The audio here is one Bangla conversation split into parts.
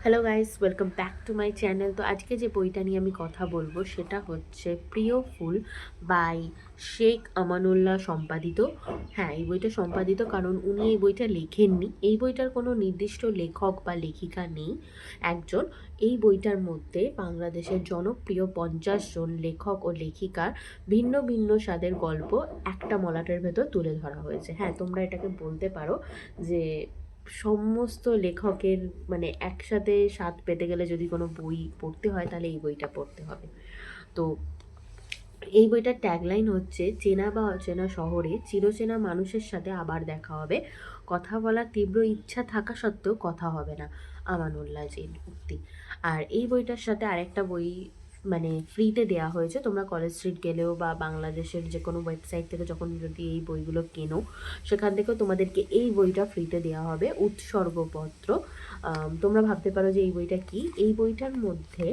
Hello guys, welcome back to my channel. তো আজকে যে বইটা নিয়ে আমি কথা বলবো সেটা হচ্ছে প্রিয় ফুল বাই শেখ আমানুল্লাহ সম্পাদিত। হ্যাঁ, এই বইটা সম্পাদিত কারণ উনি এই বইটা লেখেননি। এই বইটার কোনো নির্দিষ্ট লেখক বা লেখিকা নেই একজন। এই বইটার মধ্যে বাংলাদেশের জনপ্রিয় 50 জন লেখক ও লেখিকার ভিন্ন ভিন্ন স্বাদের গল্প একটা মলাটের ভেতর তুলে ধরা হয়েছে। হ্যাঁ, তোমরা এটাকে বলতে পারো যে সমস্ত লেখকের মানে একসাথে স্বাদ পেতে গেলে যদি কোনো বই পড়তে হয় তাহলে এই বইটা পড়তে হবে। তো এই বইটার ট্যাগলাইন হচ্ছে, চেনা বা অচেনা শহরে চিরচেনা মানুষের সাথে আবার দেখা হবে, কথা বলার তীব্র ইচ্ছা থাকা সত্ত্বেও কথা হবে না। আমানুল্লাহ জির উক্তি। আর এই বইটার সাথে আরেকটা বই মানে ফ্রিতে দেওয়া হয়েছে। তোমরা কলেজ স্ট্রিট গেলেও বা বাংলাদেশের যে কোনো ওয়েবসাইট থেকে যখন যদি এই বইগুলো কেনো, সেখান থেকেও তোমাদেরকে এই বইটা ফ্রিতে দেওয়া হবে, উৎসর্গপত্র। তোমরা ভাবতে পারো যে এই বইটা কি। এই বইটার মধ্যে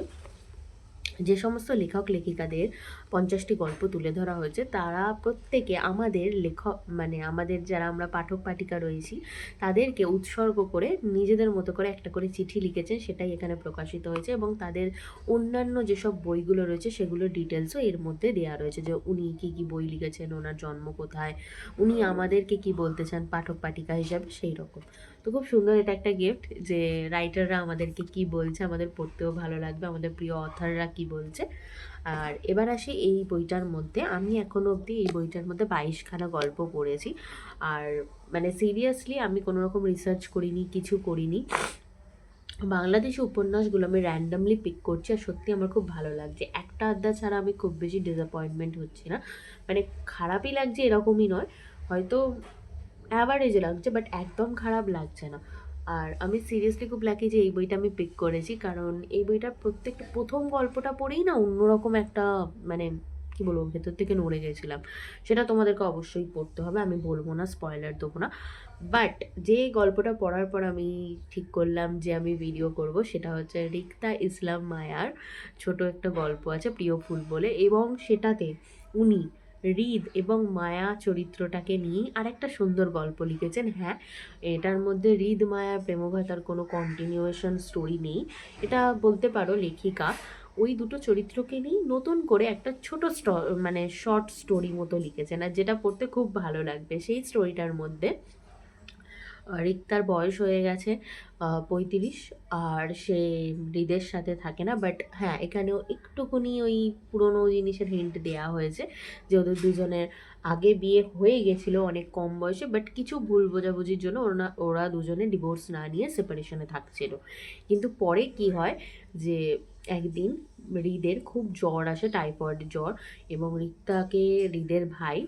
যে সমস্ত লেখক লেখিকাদের 50টি গল্প তুলে ধরা হয়েছে তারা প্রত্যেকে আমাদের লেখক মানে আমাদের যারা আমরা পাঠক পাঠিকা রয়েছি তাদেরকে উৎসর্গ করে নিজেদের মতো করে একটা করে চিঠি লিখেছেন, সেটাই এখানে প্রকাশিত হয়েছে। এবং তাদের অন্যান্য যেসব বইগুলো রয়েছে সেগুলোর ডিটেলসও এর মধ্যে দেওয়া রয়েছে, যে উনি কী কী বই লিখেছেন, ওনার জন্ম কোথায়, উনি আমাদেরকে কি বলতে চান পাঠক পাঠিকা হিসাবে, সেই রকম। তো খুব সুন্দর, এটা একটা গিফট যে রাইটাররা আমাদেরকে কি বলছে আমাদের পড়তেও ভালো লাগবে, আমাদের প্রিয় অথাররা কি বলছে। আর এবার আসি এই বইটার মধ্যে, আমি এখনো অবধি এই বইটার মধ্যে 22খানা গল্প পড়েছি। আর মানে সিরিয়াসলি আমি কোনো রকম রিসার্চ করিনি, কিছু করিনি। বাংলাদেশি উপন্যাসগুলো আমি র্যান্ডামলি পিক করছি আর সত্যি আমার খুব ভালো লাগছে। একটা আধটা ছাড়া আমি খুব বেশি ডিসঅ্যাপয়েন্টমেন্ট হচ্ছি না। মানে খারাপই লাগছে এরকমই নয়, হয়তো অ্যাভারেজে লাগছে, বাট একদম খারাপ লাগছে না। আর আমি সিরিয়াসলি খুব লাকি যে এই বইটা আমি পিক করেছি, কারণ এই বইটার প্রত্যেকটা প্রথম গল্পটা পড়েই না অন্যরকম একটা মানে কী বলবো, ভেতর থেকে নড়ে গেছিলাম। সেটা তোমাদেরকে অবশ্যই পড়তে হবে, আমি বলবো না, স্পয়লার দেবো না। বাট যে গল্পটা পড়ার পর আমি ঠিক করলাম যে আমি ভিডিও করব, সেটা হচ্ছে রিক্তা ইসলাম মায়ার ছোট একটা গল্প আছে প্রিয় ফুল বলে, এবং সেটাতে উনি হৃদ এবং মায়া চরিত্রটাকে নিয়ে আরেকটা সুন্দর গল্প লিখেছেন। হ্যাঁ, এটার মধ্যে হৃদ মায়ার প্রেমকথার কোনো কন্টিনিউয়েশন স্টোরি নেই। এটা বলতে পারো লেখিকা ওই দুটো চরিত্রকে নিয়ে নতুন করে একটা ছোট মানে শর্ট স্টোরি মতো লিখেছেন, আর যেটা পড়তে খুব ভালো লাগবে। সেই স্টোরিটার মধ্যে রিক্তার বয়স হয়ে গেছে 35, আর সে হৃদের সাথে থাকে না। বাট হ্যাঁ, এখানেও একটুখানি ওই পুরোনো জিনিসের হিন্ট দেওয়া হয়েছে যে ওদের দুজনের আগে বিয়ে হয়ে গেছিলো অনেক কম বয়সে, বাট কিছু ভুল বোঝাবুঝির জন্য ওরা দুজনে ডিভোর্স না নিয়ে সেপারেশনে থাকছিল। কিন্তু পরে কি হয় যে একদিন হৃদের খুব জ্বর আসে, টাইফয়েড জ্বর, এবং রিক্তাকে হৃদের ভাই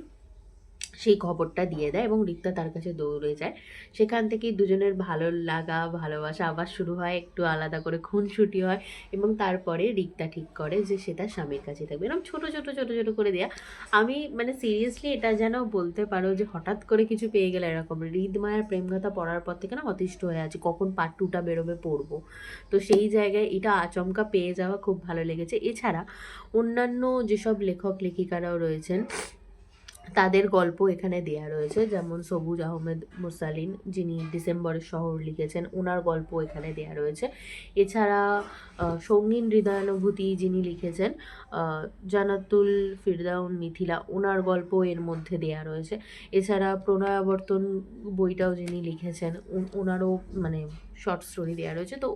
সেই খবরটা দিয়ে দেয় এবং রিক্তা তার কাছে দৌড়ে যায়। সেখান থেকেই দুজনের ভালো লাগা ভালোবাসা আবার শুরু হয়, একটু আলাদা করে খুনসুটি হয়, এবং তারপরে রিক্তা ঠিক করে যে সে তার স্বামীর কাছে থাকবে। এরকম ছোটো ছোটো ছোটো ছোটো করে দেয়া। আমি মানে সিরিয়াসলি এটা যেন বলতে পারো যে হঠাৎ করে কিছু পেয়ে গেলে এরকম। হৃদ মায়ার প্রেমকথা পড়ার পর থেকে না অতিষ্ঠ হয়ে আছি, কখন পার্ট 2টা বেরোবে পড়বো। তো সেই জায়গায় এটা আচমকা পেয়ে যাওয়া খুব ভালো লেগেছে। এছাড়া অন্যান্য যেসব লেখক লেখিকারাও রয়েছেন তাদের গল্প এখানে দেয়া রয়েছে, যেমন সবুজ আহমেদ মুরসালিন যিনি ডিসেম্বরের শহর লিখেছেন, ওনার গল্প এখানে দেয়া রয়েছে। এছাড়া সৌমিন হৃদয়ানুভূতি যিনি লিখেছেন, জান্নাতুল ফিরদাউন মিথিলা, ওনার গল্প এর মধ্যে দেয়া রয়েছে। এছাড়া প্রণয়াবর্তন বইটাও যিনি লিখেছেন ওনারও মানে শর্ট স্টোরি দেওয়া রয়েছে। তো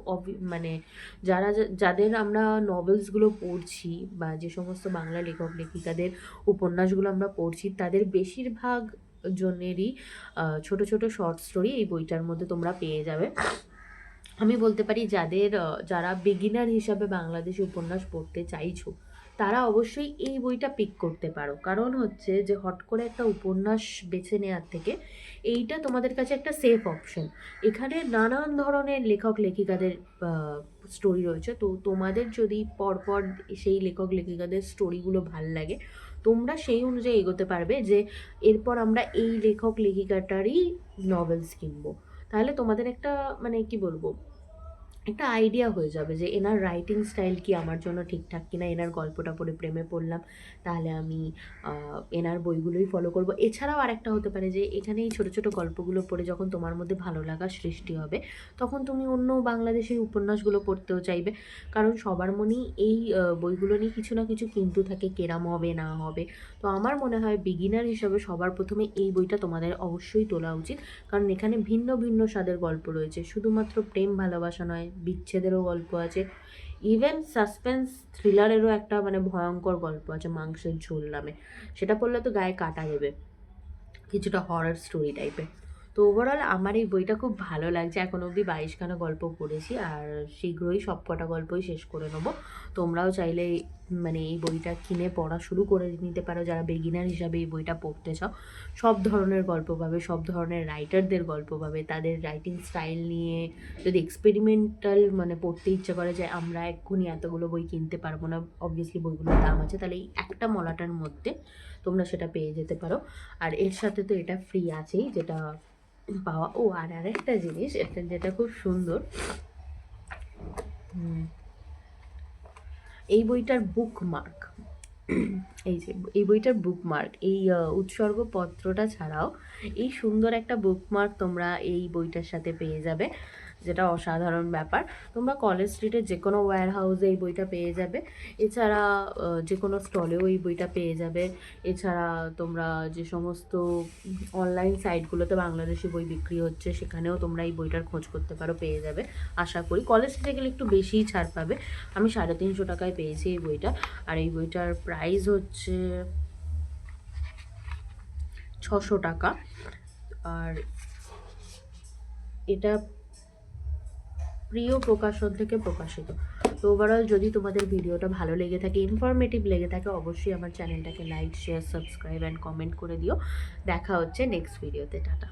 মানে যাদের আমরা নভেলসগুলো পড়ছি বা যে সমস্ত বাংলা লেখক লেখিকাদের উপন্যাসগুলো আমরা পড়ছি তাদের বেশিরভাগ জনেরই ছোট ছোট শর্ট স্টোরি এই বইটার মধ্যে তোমরা পেয়ে যাবে। আমি বলতে পারি যারা বিগিনার হিসাবে বাংলাদেশি উপন্যাস পড়তে চাইছো তারা অবশ্যই এই বইটা পিক করতে পারো। কারণ হচ্ছে যে হট করে একটা উপন্যাস বেছে নেওয়ার থেকে এইটা তোমাদের কাছে একটা সেফ অপশন। এখানে নানান ধরনের লেখক লেখিকাদের স্টোরি রয়েছে, তো তোমাদের যদি পরপর সেই লেখক লেখিকাদের স্টোরিগুলো ভাল লাগে তোমরা সেই অনুযায়ী এগোতে পারবে যে এরপর আমরা এই লেখক লেখিকাটারই নভেলস কিনবো। তাহলে তোমাদের একটা মানে কি বলবো, একটা আইডিয়া হয়ে যাবে যে এনার রাইটিং স্টাইল কি আমার জন্য ঠিকঠাক কিনা। এনার গল্পটা পড়ে প্রেমে পড়লাম, তাহলে আমি এনার বইগুলোই ফলো করব। এছাড়াও আরেকটা হতে পারে যে এখানে এই ছোটো ছোটো গল্পগুলো পড়ে যখন তোমার মধ্যে ভালো লাগা সৃষ্টি হবে, তখন তুমি অন্য বাংলাদেশের উপন্যাসগুলো পড়তেও চাইবে। কারণ সবার মনেই এই বইগুলো নিয়ে কিছু না কিছু কিন্তু থাকে, কেরাম হবে না হবে। তো আমার মনে হয় বিগিনার হিসাবে সবার প্রথমে এই বইটা তোমাদের অবশ্যই তোলা উচিত। কারণ এখানে ভিন্ন ভিন্ন স্বাদের গল্প রয়েছে, শুধুমাত্র প্রেম ভালোবাসা নয়, বিচ্ছেদেরও গল্প আছে, ইভেন সাসপেন্স থ্রিলারেরও একটা মানে ভয়ঙ্কর গল্প আছে, মাংসের ঝোল নামে। সেটা পড়লে তো গায়ে কাটা দেবে, কিছুটা হরর স্টোরি টাইপের। তো ওভারঅল আমার এই বইটা খুব ভালো লাগছে। এখন অবধি 22খানা গল্প পড়েছি, আর শীঘ্রই সব কটা গল্পই শেষ করে নেবো। তোমরাও চাইলে মানে এই বইটা কিনে পড়া শুরু করে নিতে পারো, যারা বিগিনার হিসাবে এই বইটা পড়তে চাও। সব ধরনের গল্প পাবে, সব ধরনের রাইটারদের গল্প পাবে, তাদের রাইটিং স্টাইল নিয়ে। যদি এক্সপেরিমেন্টাল মানে পড়তে ইচ্ছা করে যে আমরা এক্ষুনি এতগুলো বই কিনতে পারবো না, অবভিয়াসলি বইগুলোর দাম আছে, তাহলে এই একটা মলাটার মধ্যে তোমরা সেটা পেয়ে যেতে পারো। আর এর সাথে তো এটা ফ্রি আছেই, যেটা পাওয়া। ও আর আরেকটা জিনিস, এটা যেটা খুব সুন্দর, এই বইটার বুকমার্ক, এই যে এই বইটার বুকমার্ক, এই উৎসর্গপত্রটা ছাড়াও এই সুন্দর একটা বুকমার্ক তোমরা এই বইটার সাথে পেয়ে যাবে, যেটা অসাধারণ ব্যাপার। তোমরা কলেজ স্ট্রিটের যে কোনো ওয়্যার হাউসে এই বইটা পেয়ে যাবে, এছাড়া যে কোনো স্টলেও এই বইটা পেয়ে যাবে। এছাড়া তোমরা যে সমস্ত অনলাইন সাইটগুলোতে বাংলাদেশি বই বিক্রি হচ্ছে, সেখানেও তোমরা এই বইটার খোঁজ করতে পারো, পেয়ে যাবে আশা করি। কলেজ স্ট্রিটে গেলে একটু বেশিই ছাড় পাবে। আমি 350 টাকায় পেয়েছি এই বইটা, আর এই বইটার প্রাইস হচ্ছে 600 টাকা। আর এটা প্রিয় প্রকাশন থেকে প্রকাশিত। তো ওভারঅল যদি তোমাদের ভিডিওটা ভালো লেগে থাকে, ইনফরমেটিভ লেগে থাকে, অবশ্যই আমার চ্যানেলটাকে like, share, subscribe and comment করে দিও। দেখা হচ্ছে নেক্সট ভিডিওতে। টাটা।